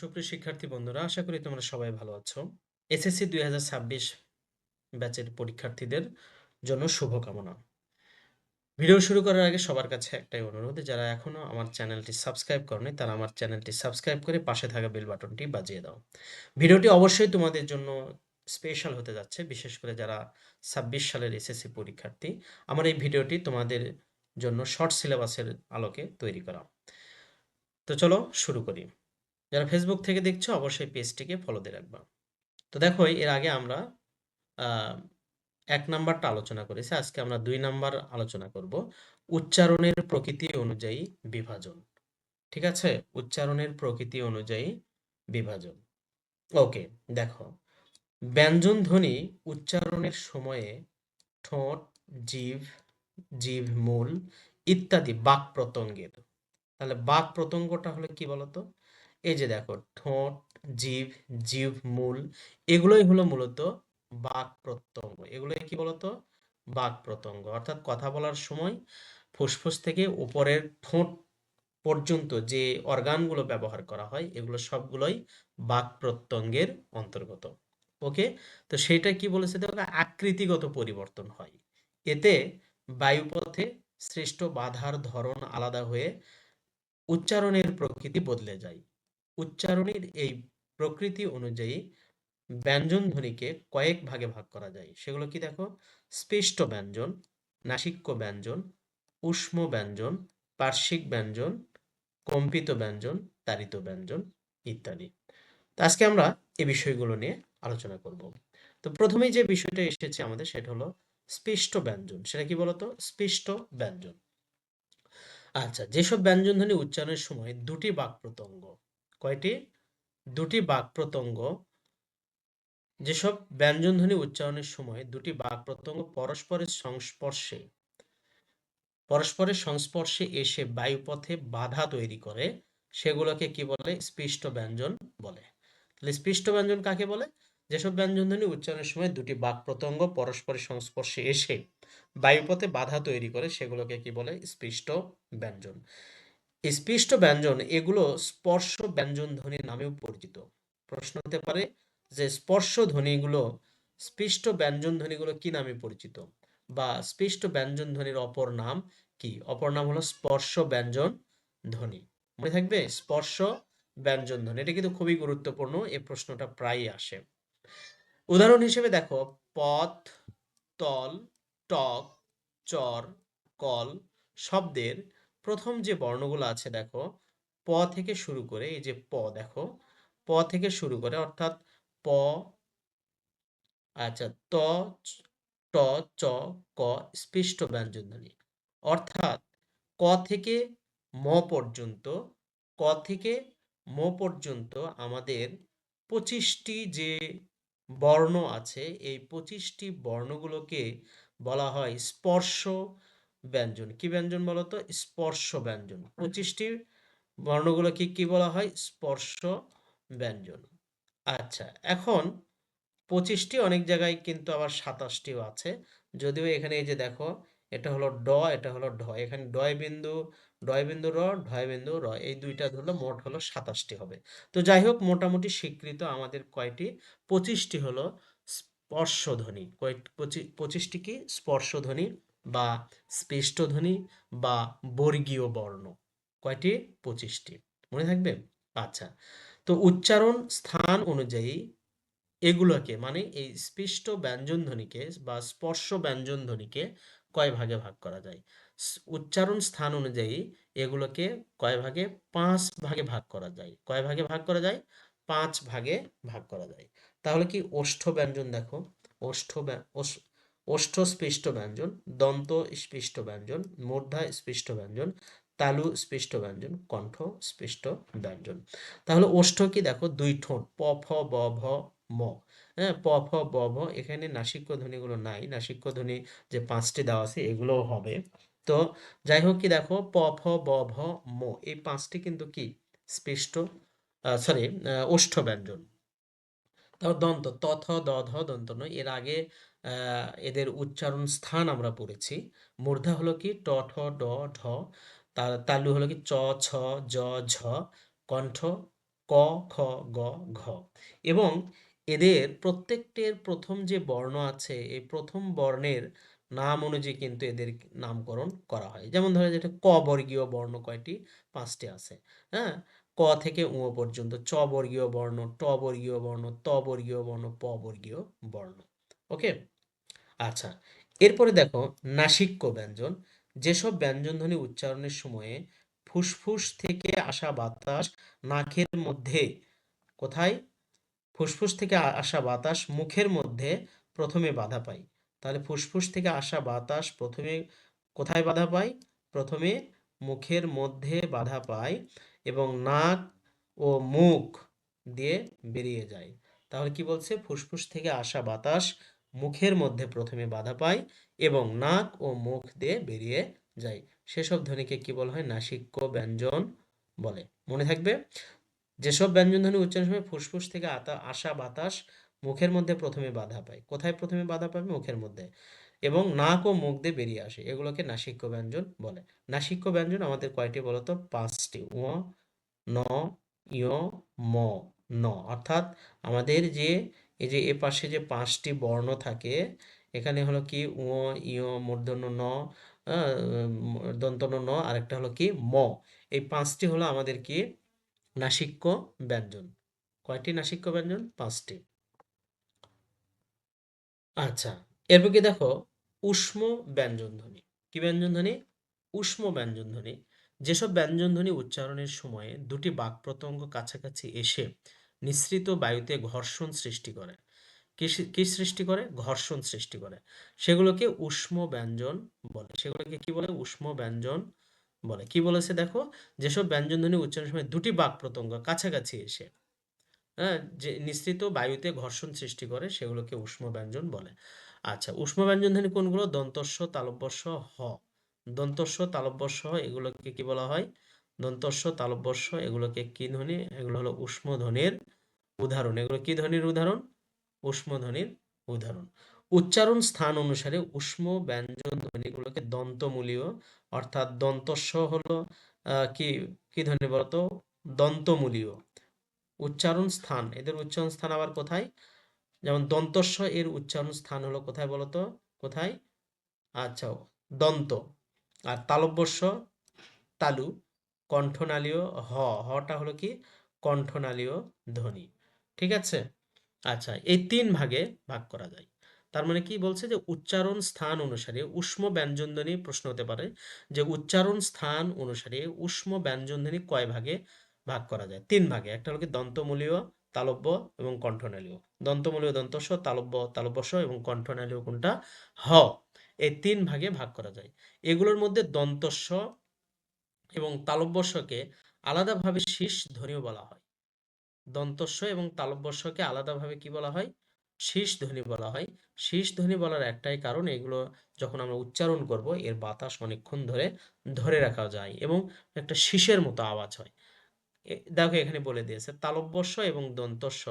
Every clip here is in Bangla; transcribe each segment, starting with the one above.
সুপ্রিয় শিক্ষার্থী বন্ধুরা, আশা করি তোমরা সবাই ভালো আছো। এসএসসি 2026 ব্যাচের পরীক্ষার্থীদের জন্য শুভকামনা। ভিডিও শুরু করার আগে সবার কাছে একটাই অনুরোধ, যারা এখনো আমার চ্যানেলটি সাবস্ক্রাইব করনি তারা আমার চ্যানেলটি সাবস্ক্রাইব করে পাশে থাকা বেল বাটনটি বাজিয়ে দাও। ভিডিওটি অবশ্যই তোমাদের জন্য স্পেশাল হতে যাচ্ছে, বিশেষ করে যারা 26 সালের এসএসসি পরীক্ষার্থী। আমার এই ভিডিওটি তোমাদের জন্য শর্ট সিলেবাসের আলোকে তৈরি করা। তো চলো শুরু করি। যারা ফেসবুক থেকে দেখছো অবশ্যই পেজটিকে ফলো দিয়ে রাখবা। তো দেখো, এর আগে আমরা ১ নাম্বারটা আলোচনা করেছি। আজকে আমরা ২ নাম্বার আলোচনা করব। উচ্চারণের প্রকৃতি অনুযায়ী বিভাজন। ঠিক আছে? উচ্চারণের প্রকৃতি অনুযায়ী বিভাজন। ওকে, দেখো। ব্যঞ্জন ধ্বনি উচ্চারণের সময়ে ঠোঁট, জিভ, জিহ্মূল ইত্যাদি বাক প্রত্যঙ্গের। তাহলে বাক প্রত্যঙ্গটা হলো কি বলতো? এই যে দেখো, ঠোঁট, জিভ, জিহ্মূল এগুলোই হলো মূলত বাক প্রত্যঙ্গ। এগুলোই কি বলতো? বাক প্রত্যঙ্গ। অর্থাৎ কথা বলার সময় ফুসফুস থেকে উপরের ঠোঁট পর্যন্ত যে অর্গানগুলো ব্যবহার করা হয় এগুলো সবগুলোই বাক প্রত্যঙ্গের অন্তর্গত। ওকে, তো সেইটা কি বলেছে দেখো, আকৃতিগত পরিবর্তন হয়। এতে বায়ুপথে সৃষ্ট বাধার ধরন আলাদা হয়ে উচ্চারণের প্রকৃতি বদলে যায়। উচ্চারণের এই প্রকৃতি অনুযায়ী ব্যঞ্জন ধ্বনিকে কয়েক ভাগে ভাগ করা যায়। সেগুলো কি দেখো? স্পৃষ্ট ব্যঞ্জন, নাসিক্য ব্যঞ্জন, ঊষ্ম ব্যঞ্জন, পার্শ্বিক ব্যঞ্জন, কম্পিত ব্যঞ্জন, তাড়িত ব্যঞ্জন ইত্যাদি। তো আজকে আমরা এই বিষয়গুলো নিয়ে আলোচনা করব। তো প্রথমেই যে বিষয়টা এসেছে আমাদের সেটা হলো স্পৃষ্ট ব্যঞ্জন। সেটা কি বলতো? স্পৃষ্ট ব্যঞ্জন। আচ্ছা, যেসব ব্যঞ্জনধ্বনি উচ্চারণের সময় দুটি বাক প্রত্যঙ্গ, কয়টি? দুটি বাক প্রত্যঙ্গ। যেসব ব্যঞ্জনধ্বনি উচ্চারণের সময় দুটি বাক প্রত্যঙ্গ পরস্পরের সংস্পর্শে এসে বায়ুপথে বাধা তৈরি করে সেগুলোকে কি বলে? স্পৃষ্ট ব্যঞ্জন বলে। তাহলে স্পৃষ্ট ব্যঞ্জন কাকে বলে? যেসব ব্যঞ্জনধ্বনি উচ্চারণের সময় দুটি বাক প্রত্যঙ্গ পরস্পরের সংস্পর্শে এসে বায়ুপথে বাধা তৈরি করে সেগুলোকে কি বলে? স্পৃষ্ট ব্যঞ্জন। স্পৃষ্ট ব্যঞ্জন এগুলো স্পর্শ ব্যঞ্জন ধ্বনি নামেও পরিচিত। প্রশ্ন হতে পারে যে স্পর্শ ধ্বনিগুলো, স্পৃষ্ট ব্যঞ্জন ধ্বনিগুলো কি নামে পরিচিত, বা স্পৃষ্ট ব্যঞ্জন ধ্বনির অপর নাম কি? অপর নাম হলো স্পর্শ ব্যঞ্জন ধ্বনি। মনে থাকবে, স্পর্শ ব্যঞ্জন ধ্বনি। এটা কিন্তু খুবই গুরুত্বপূর্ণ, এই প্রশ্নটা প্রায়ই আসে। উদাহরণ হিসেবে দেখো, পথ, তল, টক, চর, কল শব্দের প্রথম যে বর্ণগুলো আছে দেখো, প থেকে শুরু করে, এই যে প দেখো, প থেকে শুরু করে অর্থাৎ প, আচ্ছা, ত, ট, চ, ক স্পৃষ্ট ব্যঞ্জনধ্বনি। অর্থাৎ ক থেকে ম পর্যন্ত, ক থেকে ম পর্যন্ত আমাদের 25টি যে বর্ণ আছে, এই 25টি বর্ণগুলোকে বলা হয় স্পর্শ ব্যঞ্জন। কি ব্যঞ্জন বলতো? স্পর্শ ব্যঞ্জন। 25টি বর্ণগুলোকে কি বলা হয়? স্পর্শ ব্যঞ্জন। আচ্ছা, এখন 25টি, অনেক জায়গায় কিন্তু আবার 27টিও আছে। যদিও এখানে এই যে দেখো, এটা হলো ড, এটা হলো ঢ। এখানে ডয় বিন্দু, ডয় বিন্দু র, ঢয় বিন্দু র, এই দুইটা ধরলে মোট হলো 27টি হবে। তো যাই হোক, মোটামুটি স্বীকৃত আমাদের কয়টি? 25টি হলো স্পর্শধ্বনি। 25টি কি? স্পর্শধ্বনি বা স্পৃষ্টধ্বনি বা বর্গীয় বর্ণ। কয়টি? 25টি। মনে থাকবে? আচ্ছা, তো উচ্চারণ স্থান অনুযায়ী এগুলোকে, মানে এই স্পৃষ্ট ব্যঞ্জনধ্বনিকে বা স্পর্শ ব্যঞ্জনধ্বনিকে কয় ভাগে ভাগ করা যায়? উচ্চারণ স্থান অনুযায়ী এগুলোকে কয় ভাগে? 5 ভাগে ভাগ করা যায়। কয় ভাগে ভাগ করা যায়? 5 ভাগে ভাগ করা যায়। তাহলে কি? ওষ্ঠ ব্যঞ্জন দেখো, ওষ্ঠ ওষ্ঠ স্পৃষ্ট ব্যঞ্জন, দন্ত স্পৃষ্ট ব্যঞ্জন, মূর্ধা স্পৃষ্ট ব্যঞ্জন, তালু স্পৃষ্ট ব্যঞ্জন, কণ্ঠ স্পৃষ্ট ব্যঞ্জন। তাহলে ওষ্ঠ কি? দেখো, 2 ঠোঁট, প, ফ, ব, ভ, ম। হ্যাঁ, প, ফ, ব, ভ। এখানে নাসিক্য ধ্বনিগুলো নাই। নাসিক্য ধ্বনি যে 5টি দেওয়া আছে এগুলোও হবে। তো যাই হোক, কি দেখো, প, ফ, ব, ভ, ম এই 5টি কিন্তু কি? স্পৃষ্ট, সরি, ওষ্ঠ ব্যঞ্জন। তারপর দন্ত, ত, থ, দ, ধ, দন্ত ন। এর আগে এদের উচ্চারণ স্থান আমরা পড়েছি। মূর্ধা হলো কি? ট, ঠ, ড, ঢ। তালু হলো কি? চ, ছ, জ, ঝ। কণ্ঠ ক, খ, গ, ঘ। এবং এদের প্রত্যেকটির প্রথম যে বর্ণ আছে এই প্রথম বর্ণের নাম অনুযায়ী কিন্তু এদের নামকরণ করা হয়। যেমন ধরো যেটা ক বর্গীয় বর্ণ কয়টি? 5টি আছে। হ্যাঁ, ক থেকে ঙ পর্যন্ত, চ বর্গীয় বর্ণ, ট বর্গীয় বর্ণ, ত বর্গীয় বর্ণ, প বর্গীয় বর্ণ। ওকে, আচ্ছা। এরপরে দেখো নাসিক্য ব্যঞ্জন। যেসব ব্যঞ্জনধ্বনি উচ্চারণের সময়ে ফুসফুস থেকে আসা বাতাস নাকের মধ্যে, কোথায়? ফুসফুস থেকে আসা বাতাস মুখের মধ্যে প্রথমে বাধা পায়। তাহলে ফুসফুস থেকে আসা বাতাস প্রথমে কোথায় বাধা পায়? প্রথমে মুখের মধ্যে বাধা পায় এবং নাক ও মুখ দিয়ে বেরিয়ে যায়। তাহলে কি বলছে? ফুসফুস থেকে আসা বাতাস মুখের মধ্যে প্রথমে বাধা পায় এবং নাক ও মুখ দিয়ে বেরিয়ে যায়। সেসব ধ্বনিকে কি বলা হয়? নাসিক্য ব্যঞ্জন বলে। মনে থাকবে, যেসব ব্যঞ্জনধ্বনি উচ্চারণের সময় ফুসফুস থেকে আসা বাতাস মুখের মধ্যে প্রথমে বাধা পায়। কোথায় প্রথমে বাধা পাবে? মুখের মধ্যে। এবং নাক ও মুখ দিয়ে বেরিয়ে আসে, এগুলোকে নাসিক্য ব্যঞ্জন বলে। নাসিক্য ব্যঞ্জন আমাদের কয়টি বলতো? 5টি। উ, ন, ইয়, ম, ন। অর্থাৎ আমাদের যে এই যে এ পাশে যে 5টি বর্ণ থাকে, এখানে হলো কি উ, ইয়, মূর্ধন্য ন, দন্তন্য ন, আরেকটা হলো কি ম। এই 5টি হলো আমাদের কি? নাসিক্য ব্যঞ্জন। কয়টি নাসিক্য ব্যঞ্জন? 5টি। আচ্ছা, এরপর কি দেখো উষ্ম ব্যঞ্জনধ্বনি। কি ব্যঞ্জনধ্বনি? উষ্ম ব্যঞ্জনধ্বনি। যেসব ব্যঞ্জনধ্বনি উচ্চারণের সময়ে দুটি বাক্প্রত্যঙ্গ কাছাকাছি এসে নিঃসৃত বায়ুতে ঘর্ষণ সৃষ্টি করে। কি সৃষ্টি করে? ঘর্ষণ সৃষ্টি করে। সেগুলোকে উষ্ম ব্যঞ্জন বলে। সেগুলোকে কি বলে? উষ্ম ব্যঞ্জন বলে। কি বলেছে দেখো, যেসব ব্যঞ্জনধ্বনি উচ্চারণের সময় দুটি বাক্প্রত্যঙ্গ কাছাকাছি এসে, হ্যাঁ, যে নিঃসৃত বায়ুতে ঘর্ষণ সৃষ্টি করে সেগুলোকে উষ্ম ব্যঞ্জন বলে। আচ্ছা, উষ্ম ব্যঞ্জন ধ্বনি কোনগুলো? দন্তস্ব, তালব্যস্ব, হ। দন্তস্ব, তালব্যস্ব এগুলোকে কি বলা হয়? দন্তস্ব, তালব্যস্ব এগুলোকে কি ধ্বনি? এগুলো হলো উষ্ম ধ্বনির উদাহরণ। এগুলো কি ধ্বনির উদাহরণ? উষ্ম ধ্বনির উদাহরণ। উচ্চারণ স্থান অনুসারে উষ্ম ব্যঞ্জন ধ্বনিগুলোকে দন্তমূলীয়, অর্থাৎ দন্তস্ব হলো কি কি ধ্বনি বলতো? দন্তমূলীয়। উচ্চারণ স্থান, এদের উচ্চারণ স্থান আবার কোথায়? যেমন দন্তস্ব এর উচ্চারণ স্থান হলো কোথায় বলতো? কোথায়? আচ্ছা, দন্ত। আর তালব্যস্ব তালু। কণ্ঠনালীয় হ, হটা হলো কি? কণ্ঠনালীয় ধ্বনি। ঠিক আছে? আচ্ছা, এই 3 ভাগে ভাগ করা যায়। তার মানে কি বলছে? যে উচ্চারণ স্থান অনুসারে উষ্ম ব্যঞ্জনধ্বনি, প্রশ্ন হতে পারে যে উচ্চারণ স্থান অনুসারে উষ্ম ব্যঞ্জনধ্বনি কয় ভাগে ভাগ করা যায়? 3 ভাগে। একটা হলো কি দন্তমূলীয়, তালব্য এবং কণ্ঠনালীয়। দন্তমূলীয় দন্তস্ব, তালব্য তালব্যস্ব এবং কণ্ঠনালীয় কোনটা? হ। এই 3 ভাগে ভাগ করা যায়। এগুলোর মধ্যে দন্তস্ব এবং তালব্যস্বকে আলাদাভাবে শীষ ধ্বনিও বলা হয়। দন্তস্ব এবং তালব্যস্বকে আলাদাভাবে কি বলা হয়? শীষ ধ্বনি বলা হয়। শীষ ধ্বনি বলার একটাই কারণ, এগুলো যখন আমরা উচ্চারণ করব এর বাতাস অনেকক্ষণ ধরে ধরে রাখা যায় এবং একটা শীষের মতো আওয়াজ হয়। দেখো এখানে বলে দিয়েছে তালব্যস্ব এবং দন্তস্ব।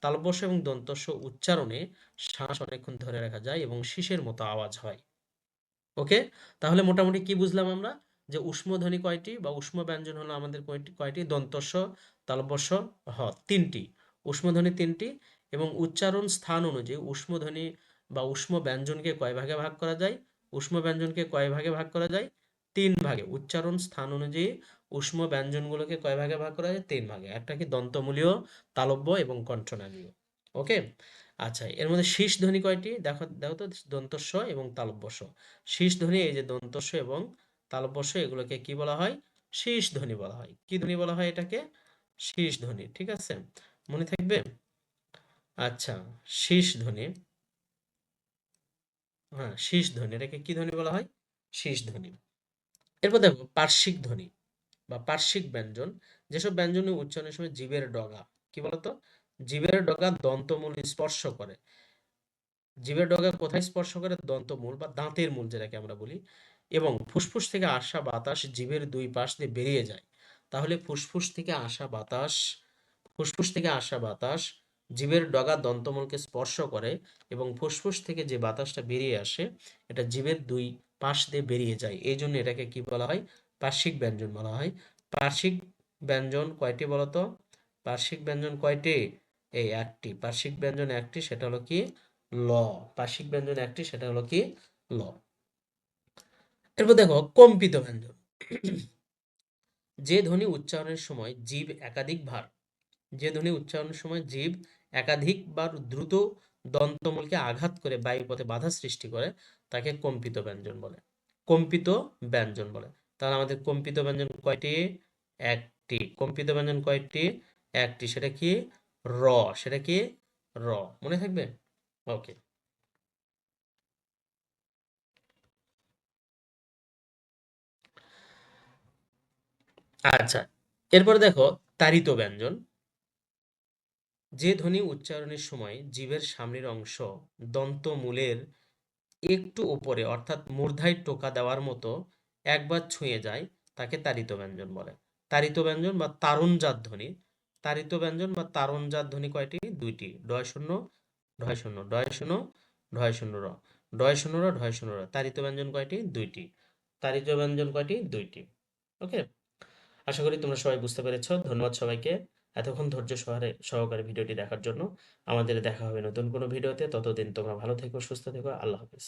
তালব্যস্ব এবং দন্তস্ব উচ্চারণে শ্বাস অনেকক্ষণ ধরে রাখা যায় এবং শীষের মতো আওয়াজ হয়। ওকে, তাহলে মোটামুটি কি বুঝলাম আমরা? যে উষ্ম ধ্বনি কয়টি বা উষ্ম ব্যঞ্জন হলো আমাদের কয়টি কয়টি? দন্তস্ব, তালব্যস্ব, হ, 3টি। উষ্ম ধ্বনি 3টি। এবং উচ্চারণ স্থান অনুযায়ী উষ্ম ধ্বনি বা উষ্ম ব্যঞ্জনকে কয় ভাগে ভাগ করা যায়? উষ্ম ব্যঞ্জনকে কয় ভাগে ভাগ করা যায়? 3 ভাগে। উচ্চারণ স্থান অনুযায়ী উষ্ম ব্যঞ্জনগুলোকে কয় ভাগে ভাগ করা যায়? 3 ভাগে। একটা কি দন্তমূলীয়, তালব্য এবং কণ্ঠনালীয়। ওকে, আচ্ছা, এর মধ্যে শীষ ধ্বনি কয়টি? দেখো দেখো তো, দন্তস্ব এবং তালব্যস্ব। শীষ ধ্বনি এই যে দন্তস্ব এবং তালব্যস্ব এগুলোকে কি বলা হয়? শীষ ধ্বনি বলা হয়। কি ধ্বনি বলা হয় এটাকে? শীষ ধ্বনি। ঠিক আছে, মনে থাকবে। আচ্ছা, শীষ ধ্বনি, হ্যাঁ শীষ ধ্বনি, এটাকে কি ধ্বনি বলা হয়? শীষ ধ্বনি। এরপর দেখো পার্শ্বিক ধ্বনি বা পার্শ্বিক ব্যঞ্জন। যেসব ব্যঞ্জন উচ্চারণের সময় জিভের ডগা, কি বলতো? জিভের ডগা দন্তমূল স্পর্শ করে। জিভের ডগা কোথায় স্পর্শ করে? দন্তমূল বা দাঁতের মূল যেটাকে আমরা বলি। এবং ফুসফুস থেকে আসা বাতাস জিভের 2 পাশ দিয়ে বেরিয়ে যায়। তাহলে ফুসফুস থেকে আসা বাতাস জিভের ডগা দন্তমূলকে স্পর্শ করে এবং ফুসফুস থেকে যে বাতাসটা বেরিয়ে আসে এটা জিভের 2 পাশ দিয়ে বেরিয়ে যায়। এই জন্য এটাকে কি বলা হয়? পার্শ্বিক ব্যঞ্জন বলা হয়। পার্শ্বিক ব্যঞ্জন কয়টি বলতো? পার্শ্বিক ব্যঞ্জন কয়টি? এই একটি। পার্শ্বিক ব্যঞ্জন একটি, সেটা হলো কি? ল। পার্শ্বিক ব্যঞ্জন একটি, সেটা হলো কি? ল। এরপর দেখো কম্পিত ব্যঞ্জন। যে ধ্বনি উচ্চারণের সময় জিভ একাধিকবার যে ধ্বনি উচ্চারণের সময় জিভ একাধিকবার দ্রুত দন্তমূলকে আঘাত করে বায়ুপথে বাধা সৃষ্টি করে তাকে কম্পিত ব্যঞ্জন বলে। কম্পিত ব্যঞ্জন বলে। তাহলে আমাদের কম্পিত ব্যঞ্জন কয়টি? একটি। কম্পিত ব্যঞ্জন কয়টি? একটি। সেটা কি? র। সেটা কি? র। মনে থাকবে? ওকে। আচ্ছা, এরপরে দেখো তাড়িত ব্যঞ্জন। যে ধ্বনি উচ্চারণের সময় জিভের সামনের অংশ দন্তমূলের একটু উপরে অর্থাৎ মূর্ধায় টোকা দেওয়ার মতো একবার ছুঁয়ে যায় তাকে তাড়িত ব্যঞ্জন বলে। তাড়িত ব্যঞ্জন বা তারুণ্যজাত ধ্বনি। তাড়িত ব্যঞ্জন বা তারুণ্যজাত ধ্বনি কয়টি? দুইটি। ডয় শূন্য, ঢয় শূন্য, ডয় শূন্য, ঢয় শূন্য র। ডয় শূন্য র, ঢয় শূন্য র। তাড়িত ব্যঞ্জন কয়টি? দুইটি। তাড়িত ব্যঞ্জন কয়টি? দুইটি। ওকে। আশা করি তোমরা সবাই বুঝতে পেরেছ। ধন্যবাদ সবাইকে এতক্ষণ ধৈর্য সহকারে ভিডিওটি দেখার জন্য। আমাদের দেখা হবে নতুন কোনো ভিডিওতে। ততদিন তোমরা ভালো থেকো, সুস্থ থেকো। আল্লাহ হাফেজ।